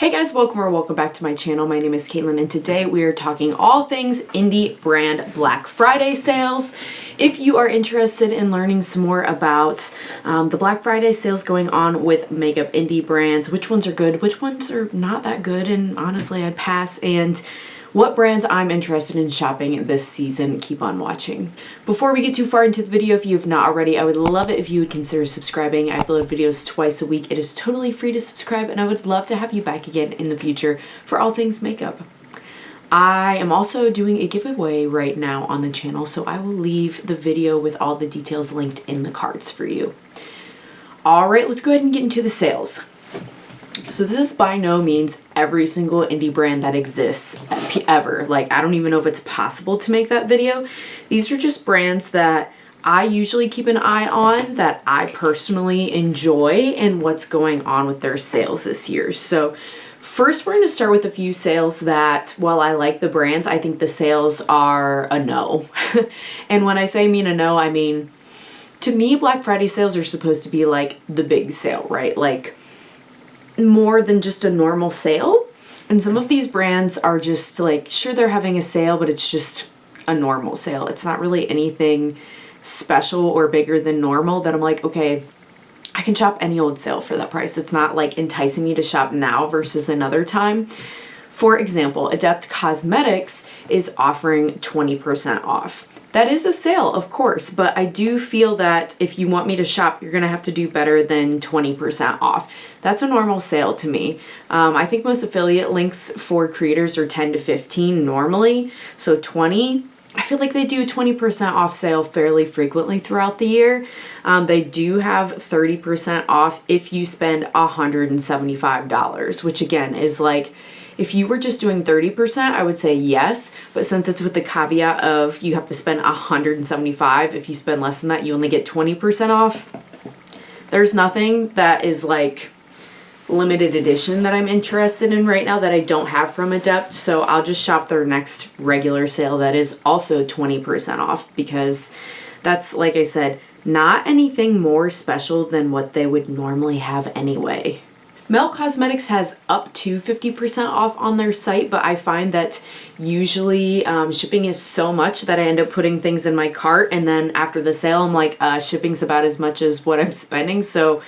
Hey guys, welcome or welcome back to my channel. My name is Caitlin and today we are talking all things indie brand Black Friday sales. If you are interested in learning some more about the Black Friday sales going on with makeup indie brands, which ones are good, which ones are not that good, and honestly I'd pass, and what brands I'm interested in shopping this season, keep on watching. Before we get too far into the video, if you have not already, I would love it if you would consider subscribing. I upload videos twice a week. It is totally free to subscribe, and I would love to have you back again in the future for all things makeup. I am also doing a giveaway right now on the channel, so I will leave the video with all the details linked in the cards for you. All right, let's go ahead and get into the sales. So this is by no means every single indie brand that exists ever. Like, I don't even know if it's possible to make that video. These are just brands that I usually keep an eye on, that I personally enjoy, and what's going on with their sales this year. So first, we're going to start with a few sales that, while I like the brands, I think the sales are a no. And when I say a no, I mean, to me, Black Friday sales are supposed to be like the big sale, right? Like, more than just a normal sale. And some of these brands are just like, sure, they're having a sale, but it's just a normal sale. It's not really anything special or bigger than normal that I'm like, okay, I can shop any old sale for that price. It's not like enticing me to shop now versus another time. For example, Adept Cosmetics is offering 20% off. That is a sale, of course, but I do feel that if you want me to shop, you're going to have to do better than 20% off. That's a normal sale to me. I think most affiliate links for creators are 10 to 15 normally, so 20. I feel like they do a 20% off sale fairly frequently throughout the year. They do have 30% off if you spend $175, which again is like, if you were just doing 30%, I would say yes, but since it's with the caveat of you have to spend $175, if you spend less than that, you only get 20% off. There's nothing that is like limited edition that I'm interested in right now that I don't have from Adept, so I'll just shop their next regular sale that is also 20% off, because that's, like I said, not anything more special than what they would normally have anyway. Melt Cosmetics has up to 50% off on their site, but I find that usually shipping is so much that I end up putting things in my cart, and then after the sale I'm like, shipping's about as much as what I'm spending, so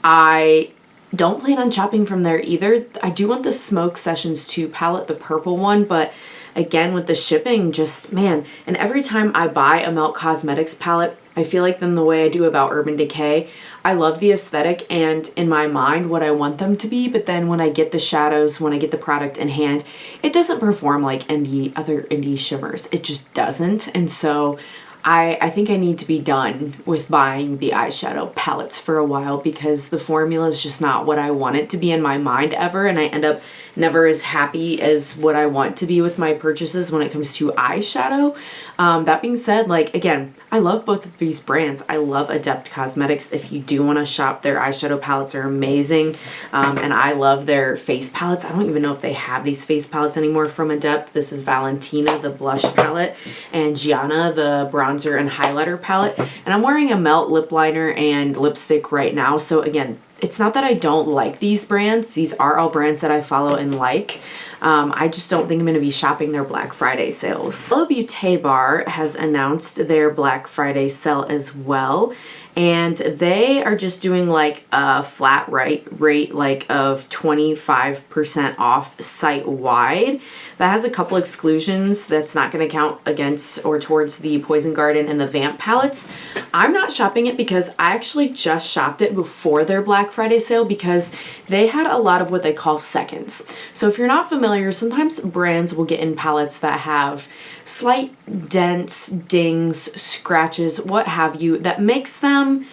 I don't plan on shopping from there either. I do want the Smoke Sessions 2 palette, the purple one, but again with the shipping, just man, and every time I buy a Melt Cosmetics palette, I feel like them the way I do about Urban Decay. I love the aesthetic and in my mind what I want them to be, but then when I get the shadows, when I get the product in hand, it doesn't perform like other indie shimmers. It just doesn't. And so I think I need to be done with buying the eyeshadow palettes for a while, because the formula is just not what I want it to be in my mind ever, and I end up never as happy as what I want to be with my purchases when it comes to eyeshadow. That being said, like, again, I love both of these brands. I love Adept Cosmetics. If you do want to shop, their eyeshadow palettes are amazing, and I love their face palettes. I don't even know if they have these face palettes anymore from Adept. This is Valentina, the blush palette, and Gianna, the bronzer and highlighter palette, and I'm wearing a Melt lip liner and lipstick right now. So again, it's not that I don't like these brands. These are all brands that I follow and like. I just don't think I'm going to be shopping their Black Friday sales. Hello Beauty Bar has announced their Black Friday sale as well, and they are just doing like a flat rate like of 25% off site-wide. That has a couple exclusions that's not going to count against or towards the Poison Garden and the Vamp palettes. I'm not shopping it because I actually just shopped it before their Black Friday sale, because they had a lot of what they call seconds. So if you're not familiar, sometimes brands will get in palettes that have slight dents, dings, scratches, what have you, that makes them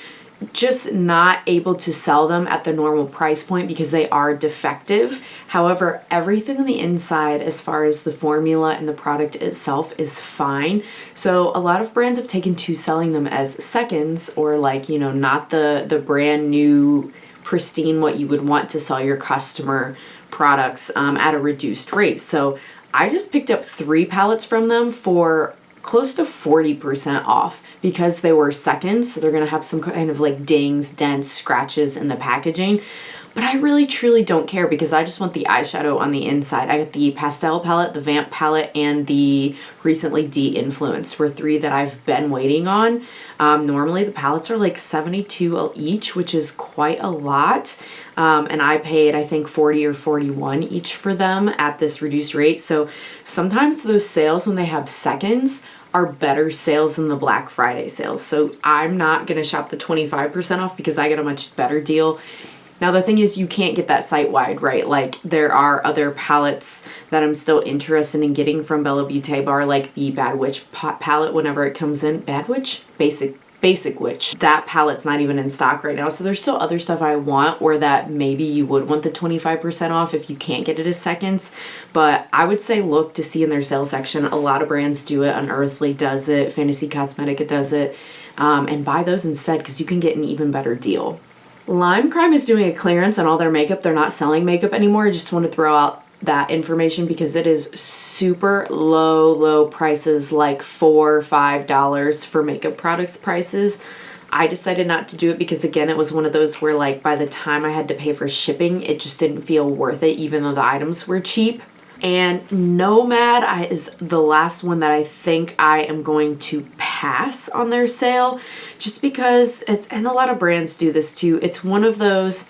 just not able to sell them at the normal price point because they are defective. However, everything on the inside as far as the formula and the product itself is fine. So a lot of brands have taken to selling them as seconds, or like, you know, not the brand new pristine what you would want to sell your customer products at a reduced rate. So I just picked up 3 palettes from them for close to 40% off because they were seconds, so they're gonna have some kind of like dings, dents, scratches in the packaging. but I really truly don't care because I just want the eyeshadow on the inside. I got the pastel palette, the vamp palette, and the recently de-influenced were 3 that I've been waiting on. Normally the palettes are like $72 each, which is quite a lot. And I paid, I think, $40 or $41 each for them at this reduced rate. So sometimes those sales, when they have seconds, are better sales than the Black Friday sales. So I'm not going to shop the 25% off because I get a much better deal. Now the thing is, you can't get that site-wide, right? Like there are other palettes that I'm still interested in getting from Bella Beauté Bar, like the Bad Witch palette whenever it comes in. Bad Witch? Basic Witch. That palette's not even in stock right now. So there's still other stuff I want, or that maybe you would want the 25% off if you can't get it as seconds. But I would say look to see in their sales section. A lot of brands do it. Unearthly does it. Fantasy Cosmetica does it. And buy those instead because you can get an even better deal. Lime Crime is doing a clearance on all their makeup. They're not selling makeup anymore. I just want to throw out that information because it is super low prices, like $4, $5 for makeup products prices. I decided not to do it because, again, it was one of those where, like, by the time I had to pay for shipping, it just didn't feel worth it, even though the items were cheap. And Nomad is the last one that I think I am going to pass on their sale, just because it's, and a lot of brands do this too, it's one of those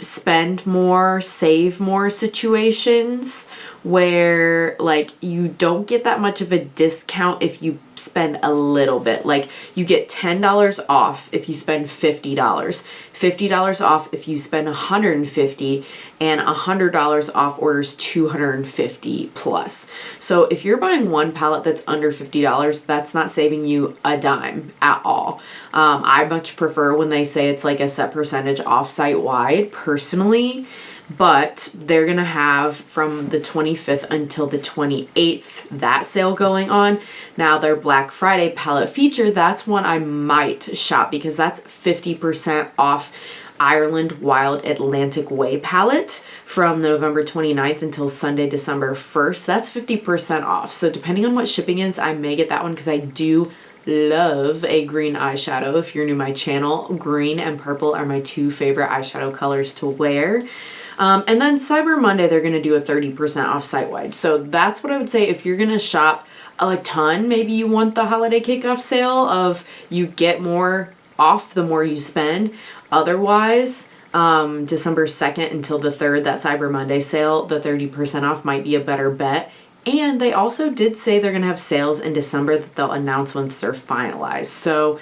spend more, save more situations where like you don't get that much of a discount if you spend a little bit. Like you get $10 off if you spend $50, $50 off if you spend $150, and $100 off orders $250 plus. So if you're buying one palette that's under $50, that's not saving you a dime at all. I much prefer when they say it's like a set percentage off site wide personally. But they're going to have from the 25th until the 28th that sale going on. Now their Black Friday palette feature, that's one I might shop because that's 50% off Ireland Wild Atlantic Way palette from November 29th until Sunday, December 1st. That's 50% off. So depending on what shipping is, I may get that one because I do love a green eyeshadow. If you're new to my channel, green and purple are my 2 favorite eyeshadow colors to wear. And then Cyber Monday, they're going to do a 30% off site-wide. So that's what I would say if you're going to shop a ton. Maybe you want the holiday kickoff sale of you get more off the more you spend. Otherwise, December 2nd until the 3rd, that Cyber Monday sale, the 30% off might be a better bet. And they also did say they're going to have sales in December that they'll announce once they're finalized. So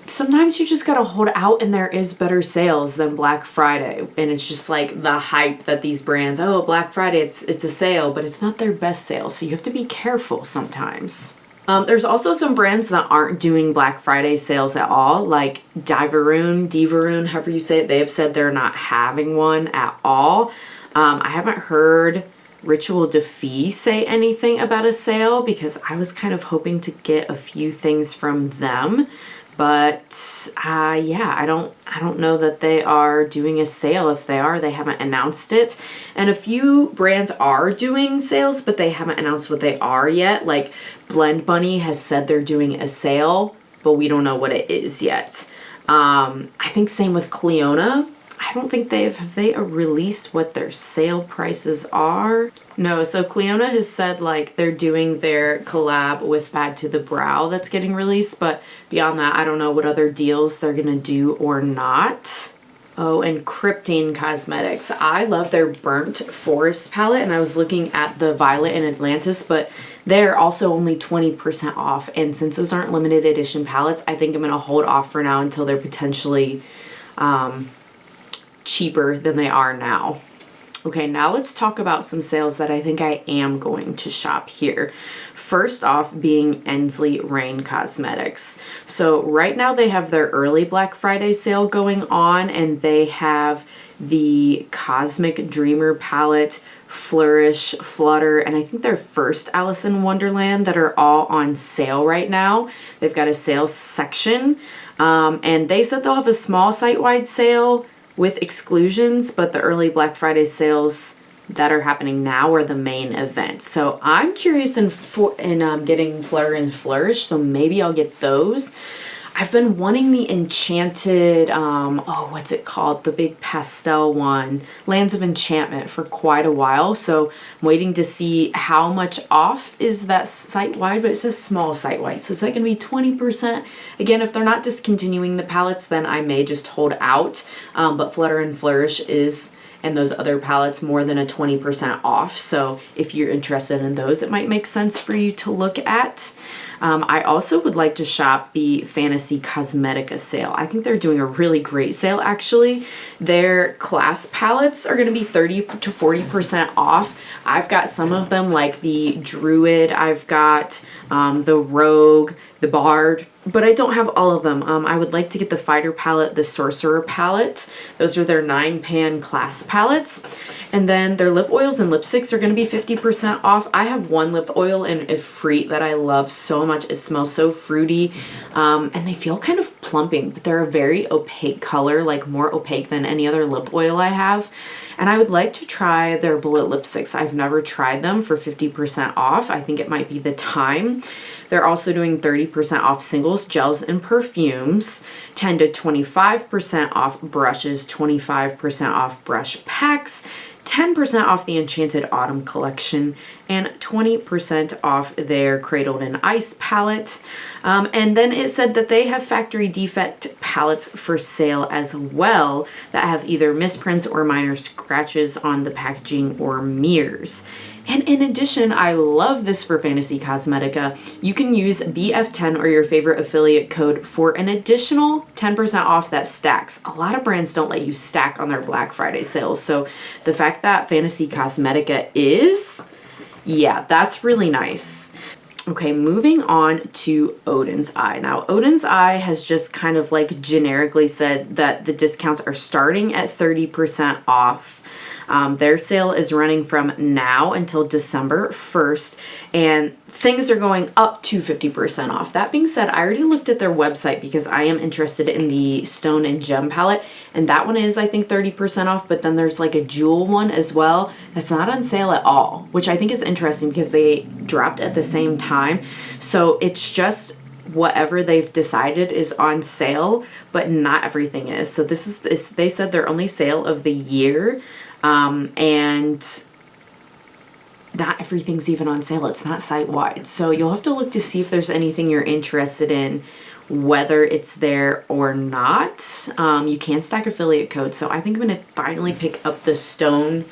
sometimes you just gotta hold out and there is better sales than Black Friday. And it's just like the hype that these brands, oh, Black Friday, it's a sale, but it's not their best sale. So you have to be careful sometimes. There's also some brands that aren't doing Black Friday sales at all, like Divaroon, however you say it. They have said they're not having one at all. I haven't heard Ritual de Fille say anything about a sale because I was kind of hoping to get a few things from them. But yeah, I don't know that they are doing a sale. If they are, they haven't announced it. And a few brands are doing sales, but they haven't announced what they are yet. Like Blend Bunny has said they're doing a sale, but we don't know what it is yet. I think same with Cleona. I don't think have they released what their sale prices are? No, so Cleona has said like they're doing their collab with Bad to the Brow that's getting released, but beyond that, I don't know what other deals they're gonna do or not. Oh, and Kryptine Cosmetics. I love their Burnt Forest palette, and I was looking at the Violet and Atlantis, but they're also only 20% off. And since those aren't limited edition palettes, I think I'm gonna hold off for now until they're potentially cheaper than they are now. Okay, now let's talk about some sales that I think I am going to shop here. First off being Ensley Reign Cosmetics. So right now they have their early Black Friday sale going on, and they have the Cosmic Dreamer palette, Flourish, Flutter, and I think their first Alice in Wonderland that are all on sale right now. They've got a sales section, and they said they'll have a small site-wide sale with exclusions, but the early Black Friday sales that are happening now are the main event. So I'm curious in getting Flutter and Flourish, so maybe I'll get those. I've been wanting the Enchanted, oh, what's it called? The big pastel one, Lands of Enchantment, for quite a while. So I'm waiting to see how much off is that site-wide, but it says small site-wide. So is that going to be 20%? Again, if they're not discontinuing the palettes, then I may just hold out. But Flutter and Flourish is, and those other palettes, more than a 20% off. So if you're interested in those, it might make sense for you to look at. I also would like to shop the Fantasy Cosmetica sale. I think they're doing a really great sale, actually. Their class palettes are going to be 30 to 40% off. I've got some of them, like the Druid, I've got the Rogue, the Bard, but I don't have all of them. I would like to get the Fighter palette, the Sorcerer palette. Those are their 9-pan class palettes. And then their lip oils and lipsticks are going to be 50% off. I have one lip oil in Ifrit that I love so much. It smells so fruity, and they feel kind of plumping, but they're a very opaque color, like more opaque than any other lip oil I have. And I would like to try their bullet lipsticks. I've never tried them for 50% off. I think it might be the time. They're also doing 30% off singles, gels, and perfumes, 10 to 25% off brushes, 25% off brush packs, 10% off the Enchanted Autumn collection, and 20% off their Cradled in Ice palette. And then it said that they have factory defect palettes for sale as well that have either misprints or minor scratches on the packaging or mirrors. And in addition, I love this for Fantasy Cosmetica. You can use BF10 or your favorite affiliate code for an additional 10% off that stacks. A lot of brands don't let you stack on their Black Friday sales. So the fact that Fantasy Cosmetica is, yeah, that's really nice. Okay, moving on to Odin's Eye. Now, Odin's Eye has just kind of like generically said that the discounts are starting at 30% off. Their sale is running from now until December 1st, and things are going up to 50% off. That being said, I already looked at their website because I am interested in the Stone and Gem palette, and that one is, I think, 30% off, but then there's like a jewel one as well that's not on sale at all, which I think is interesting because they dropped at the same time. So it's just whatever they've decided is on sale, but not everything is. So this is they said their only sale of the year. And not everything's even on sale. It's not site-wide. So you'll have to look to see if there's anything you're interested in, whether it's there or not. You can stack affiliate codes. So I think I'm going to finally pick up the Stone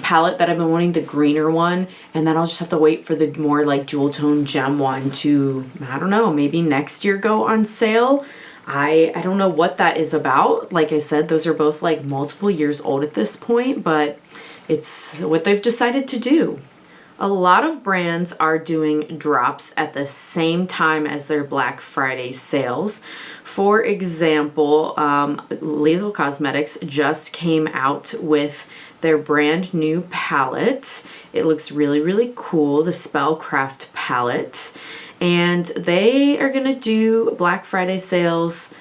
palette that I've been wanting, the greener one. And then I'll just have to wait for the more like jewel tone gem one to, I don't know, maybe next year go on sale. I don't know what that is about. Like I said, those are both like multiple years old at this point, but it's what they've decided to do. A lot of brands are doing drops at the same time as their Black Friday sales. For example, Lethal Cosmetics just came out with their brand new palette. It looks really, really cool, the Spellcraft palette. And they are going to do Black Friday sales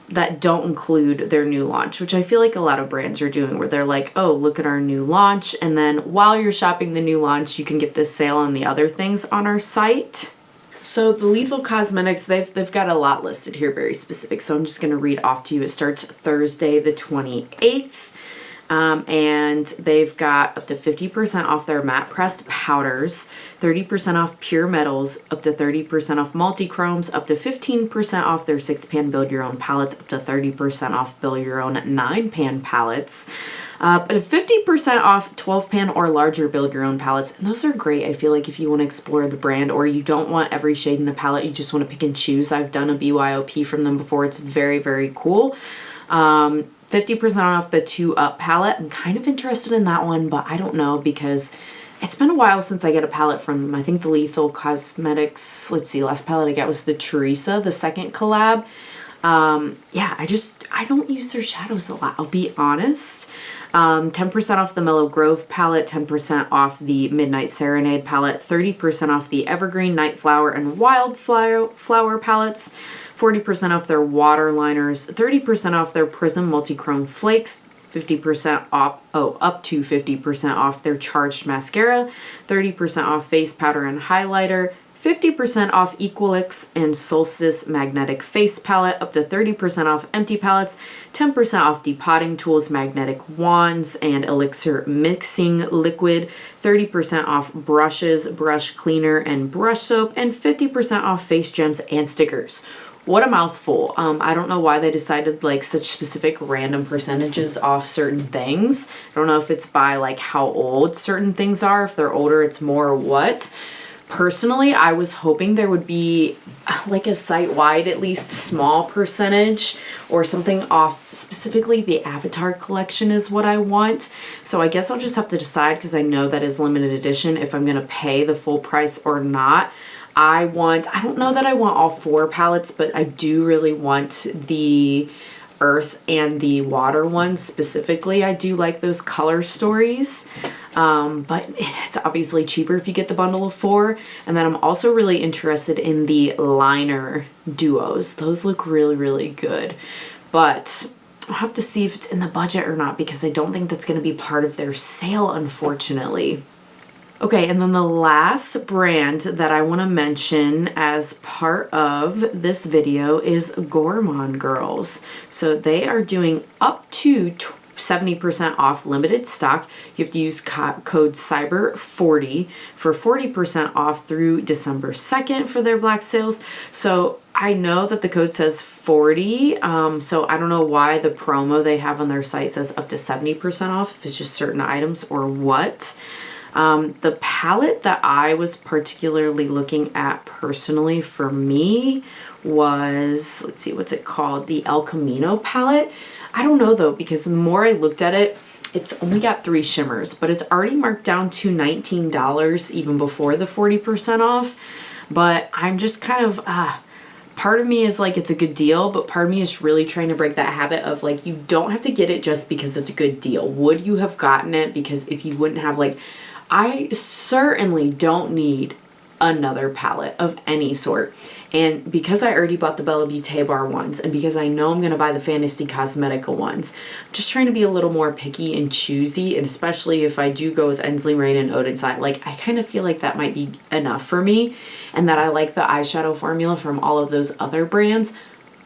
that don't include their new launch, which I feel like a lot of brands are doing, where they're like, oh, look at our new launch. And then while you're shopping the new launch, you can get this sale on the other things on our site. So the Lethal Cosmetics, they've got a lot listed here, very specific. So I'm just going to read off to you. It starts Thursday the 28th. And they've got up to 50% off their matte pressed powders, 30% off pure metals, up to 30% off multi-chromes, up to 15% off their 6-pan build your own palettes, up to 30% off build your own 9-pan palettes, but 50% off 12-pan or larger build your own palettes. And those are great. I feel like if you want to explore the brand or you don't want every shade in the palette, you just want to pick and choose. I've done a BYOP from them before. It's very, very cool. 50% off the 2 Up palette. I'm kind of interested in that one, but I don't know because it's been a while since I get a palette from them. I think the Lethal Cosmetics, let's see, last palette I got was the Teresa, the second collab. Yeah, I don't use their shadows a lot, I'll be honest. 10% off the Mellow Grove palette, 10% off the Midnight Serenade palette, 30% off the Evergreen, Night Flower, and Wildflower palettes, 40% off their waterliners, 30% off their Prism Multichrome Flakes, 50% off, up to 50% off their Charged Mascara, 30% off face powder and highlighter, 50% off Equalix and Solstice Magnetic Face Palette, up to 30% off empty palettes, 10% off depotting tools, magnetic wands, and elixir mixing liquid, 30% off brushes, brush cleaner, and brush soap, and 50% off face gems and stickers. What a mouthful. I don't know why they decided like such specific random percentages off certain things. I don't know if it's by like how old certain things are. If they're older, it's more or what. Personally, I was hoping there would be like a site-wide, at least small percentage or something off. Specifically, the Avatar collection is what I want. So I guess I'll just have to decide, because I know that is limited edition, if I'm going to pay the full price or not. I don't know that I want all 4 palettes, but I do really want the earth and the water ones specifically. I do like those color stories, but it's obviously cheaper if you get the bundle of 4. And then I'm also really interested in the liner duos. Those look really, really good, but I'll have to see if it's in the budget or not, because I don't think that's going to be part of their sale, unfortunately. Okay, and then the last brand that I want to mention as part of this video is Gourmand Girls. So they are doing up to 70% off limited stock. You have to use code CYBER40 for 40% off through December 2nd for their black sales. So I know that the code says 40, so I don't know why the promo they have on their site says up to 70% off, if it's just certain items or what. The palette that I was particularly looking at personally for me was, let's see, what's it called? The El Camino palette. I don't know though, because the more I looked at it, it's only got 3 shimmers, but it's already marked down to $19 even before the 40% off. But I'm just kind of, part of me is like, it's a good deal, but part of me is really trying to break that habit of like, you don't have to get it just because it's a good deal. Would you have gotten it because if you wouldn't have, like, I certainly don't need another palette of any sort. And because I already bought the Bella Beauté bar ones, and because I know I'm going to buy the Fantasy Cosmetica ones, I'm just trying to be a little more picky and choosy. And especially if I do go with Ensley Reign and Odenside, like, I kind of feel like that might be enough for me, and that I like the eyeshadow formula from all of those other brands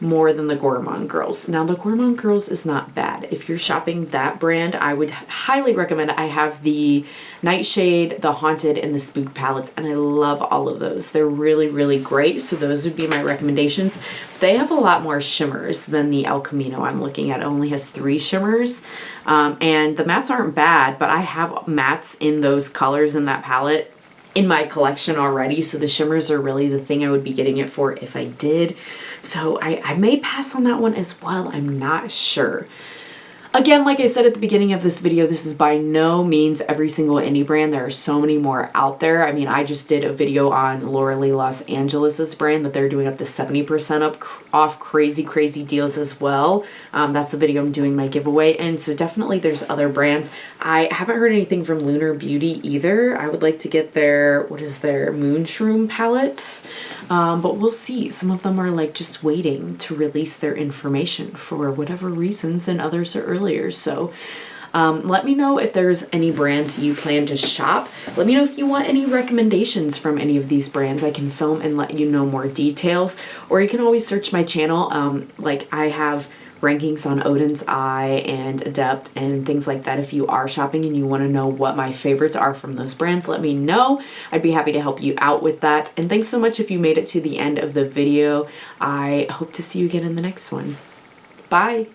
more than the Gourmand Girls. Now, the Gourmand Girls is not bad. If you're shopping that brand, I would highly recommend. I have the Nightshade, the Haunted, and the Spook palettes, and I love all of those. They're really, really great, so those would be my recommendations. They have a lot more shimmers than the El Camino I'm looking at. It only has 3 shimmers, and the mattes aren't bad, but I have mattes in those colors in that palette in my collection already, so the shimmers are really the thing I would be getting it for if I did. So I may pass on that one as well. I'm not sure. Again, like I said at the beginning of this video, this is by no means every single indie brand. There are so many more out there. I mean, I just did a video on Laura Lee Los Angeles's brand that they're doing up to 70% off crazy, crazy deals as well. That's the video I'm doing my giveaway in. So definitely there's other brands. I haven't heard anything from Lunar Beauty either. I would like to get their, what is their Moon Shroom palettes. But we'll see. Some of them are like just waiting to release their information for whatever reasons, and others are earlier. So let me know if there's any brands you plan to shop. Let me know if you want any recommendations from any of these brands. I can film and let you know more details, or you can always search my channel. Like I have rankings on Odin's Eye and Adept and things like that. If you are shopping and you want to know what my favorites are from those brands, let me know. I'd be happy to help you out with that. And thanks so much if you made it to the end of the video. I hope to see you again in the next one. Bye.